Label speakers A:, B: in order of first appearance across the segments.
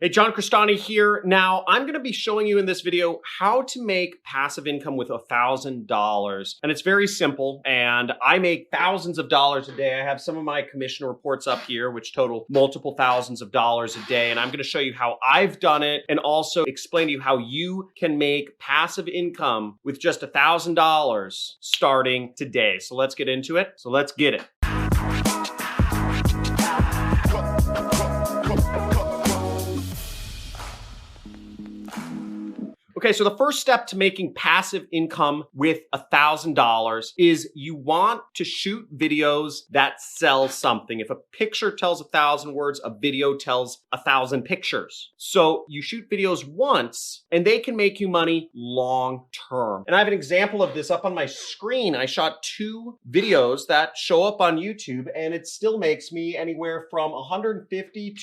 A: Hey, John Crestani here. Now, I'm going to be showing you in this video how to make passive income with $1,000. And it's very simple, and I make thousands of dollars a day. I have some of my commission reports up here, which total multiple thousands of dollars a day. And I'm going to show you how I've done it and also explain to you how you can make passive income with just $1,000 starting today. So let's get into it. So let's get it. Okay, so the first step to making passive income with $1,000 is you want to shoot videos that sell something. If a picture tells 1,000 words, a video tells 1,000 pictures. So you shoot videos once and they can make you money long term. And I have an example of this up on my screen. I shot 2 videos that show up on YouTube and it still makes me anywhere from $150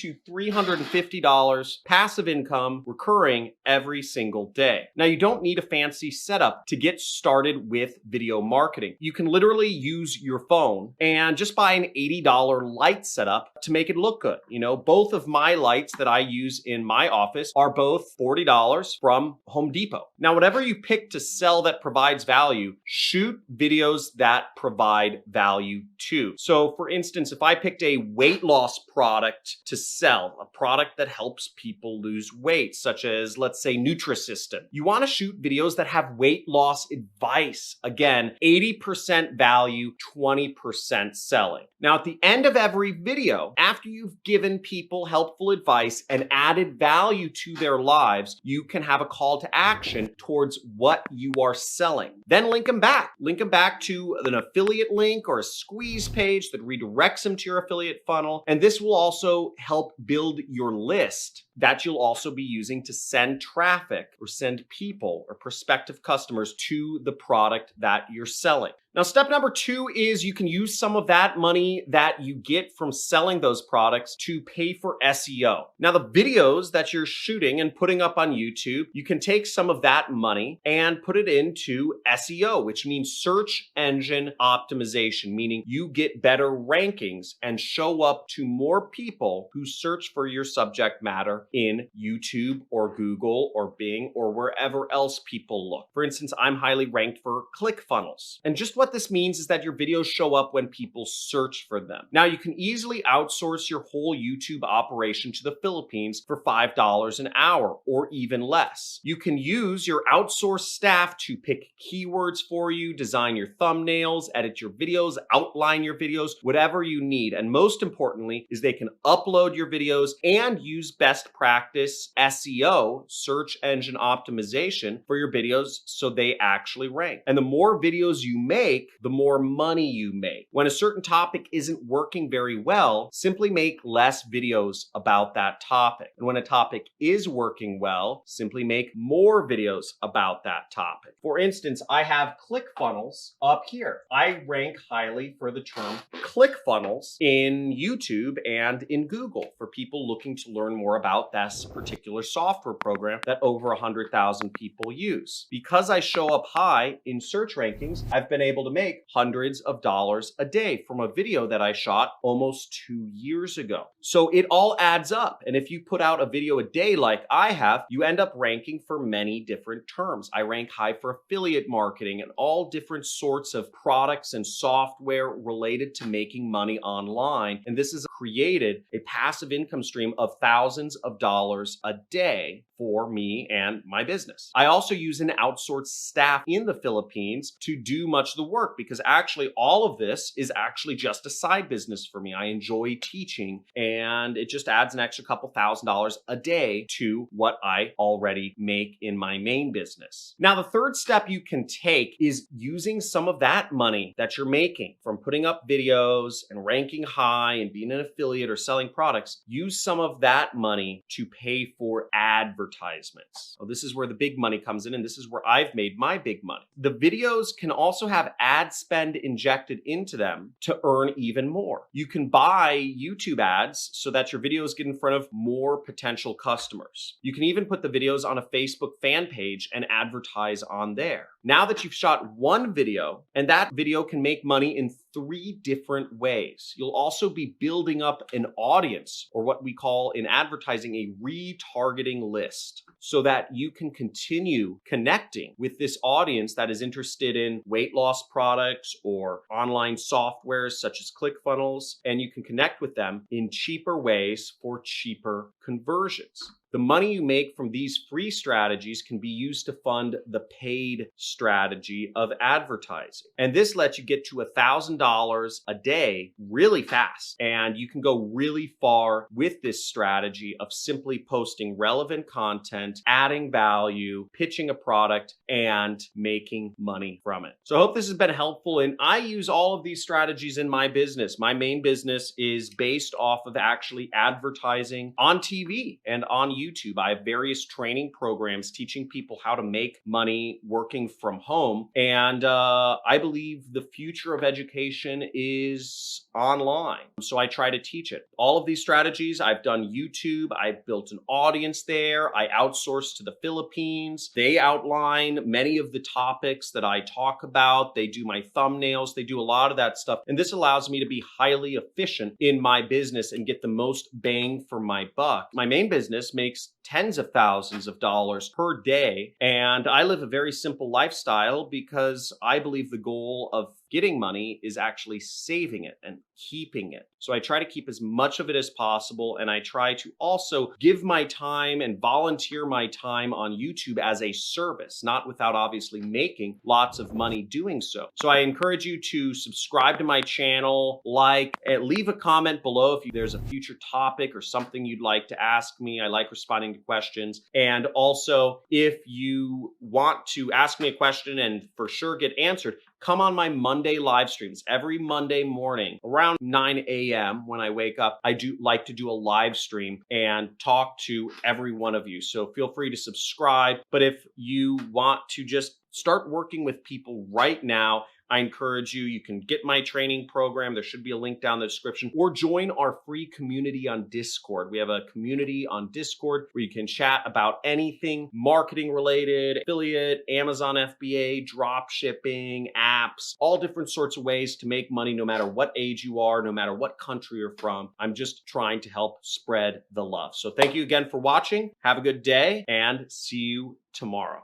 A: to $350 passive income recurring every single day. Now, you don't need a fancy setup to get started with video marketing. You can literally use your phone and just buy an $80 light setup to make it look good. You know, both of my lights that I use in my office are both $40 from Home Depot. Now, whatever you pick to sell that provides value, shoot videos that provide value too. So for instance, if I picked a weight loss product to sell, a product that helps people lose weight, such as, let's say, Nutrisystem, you want to shoot videos that have weight loss advice. Again, 80% value, 20% selling. Now, at the end of every video, after you've given people helpful advice and added value to their lives, you can have a call to action towards what you are selling. Then link them back. Link them back to an affiliate link or a squeeze page that redirects them to your affiliate funnel. And this will also help build your list that you'll also be using to send traffic or send people or prospective customers to the product that you're selling. Now, step number 2 is you can use some of that money that you get from selling those products to pay for SEO. Now, the videos that you're shooting and putting up on YouTube, you can take some of that money and put it into SEO, which means search engine optimization, meaning you get better rankings and show up to more people who search for your subject matter in YouTube or Google or Bing or wherever else people look. For instance, I'm highly ranked for ClickFunnels. And just what this means is that your videos show up when people search for them. Now, you can easily outsource your whole YouTube operation to the Philippines for $5 an hour or even less. You can use your outsourced staff to pick keywords for you, design your thumbnails, edit your videos, outline your videos, whatever you need. And most importantly is they can upload your videos and use best practice SEO, search engine optimization, for your videos so they actually rank. And the more videos you make, the more money you make. When a certain topic isn't working very well, simply make less videos about that topic. And when a topic is working well, simply make more videos about that topic. For instance, I have ClickFunnels up here. I rank highly for the term ClickFunnels in YouTube and in Google for people looking to learn more about this particular software program that over 100,000 people use. Because I show up high in search rankings, I've been able to make hundreds of dollars a day from a video that I shot almost 2 years ago. So it all adds up. And if you put out a video a day like I have, you end up ranking for many different terms. I rank high for affiliate marketing and all different sorts of products and software related to making money online. And this has created a passive income stream of thousands of dollars a day for me and my business. I also use an outsourced staff in the Philippines to do much of the work because actually all of this is actually just a side business for me. I enjoy teaching and it just adds an extra couple $1,000s a day to what I already make in my main business. Now, the third step you can take is using some of that money that you're making from putting up videos and ranking high and being an affiliate or selling products. Use some of that money to pay for advertisements. So this is where the big money comes in, and this is where I've made my big money. The videos can also have ad spend injected into them to earn even more. You can buy YouTube ads so that your videos get in front of more potential customers. You can even put the videos on a Facebook fan page and advertise on there. Now that you've shot one video, and that video can make money in 3 different ways. You'll also be building up an audience, or what we call in advertising a retargeting list, so that you can continue connecting with this audience that is interested in weight loss products or online softwares such as ClickFunnels, and you can connect with them in cheaper ways for cheaper conversions. The money you make from these free strategies can be used to fund the paid strategy of advertising. And this lets you get to $1,000 a day really fast. And you can go really far with this strategy of simply posting relevant content, adding value, pitching a product, and making money from it. So I hope this has been helpful. And I use all of these strategies in my business. My main business is based off of actually advertising on TV and on YouTube. I have various training programs teaching people how to make money working from home. And I believe the future of education is online. So I try to teach it. All of these strategies, I've done YouTube. I've built an audience there. I outsource to the Philippines. They outline many of the topics that I talk about. They do my thumbnails. They do a lot of that stuff. And this allows me to be highly efficient in my business and get the most bang for my buck. My main business makes tens of thousands of dollars per day. And I live a very simple lifestyle because I believe the goal of getting money is actually saving it and keeping it. So I try to keep as much of it as possible. And I try to also give my time and volunteer my time on YouTube as a service, not without obviously making lots of money doing so. So I encourage you to subscribe to my channel, leave a comment below if there's a future topic or something you'd like to ask me. I like responding to questions. And also, if you want to ask me a question and for sure get answered, come on my Monday live streams. Every Monday morning around 9 a.m. when I wake up, I do like to do a live stream and talk to every one of you. So feel free to subscribe. But if you want to just start working with people right now, I encourage you, you can get my training program. There should be a link down in the description, or join our free community on Discord. We have a community on Discord where you can chat about anything marketing related, affiliate, Amazon FBA, drop shipping, apps, all different sorts of ways to make money no matter what age you are, no matter what country you're from. I'm just trying to help spread the love. So thank you again for watching. Have a good day and see you tomorrow.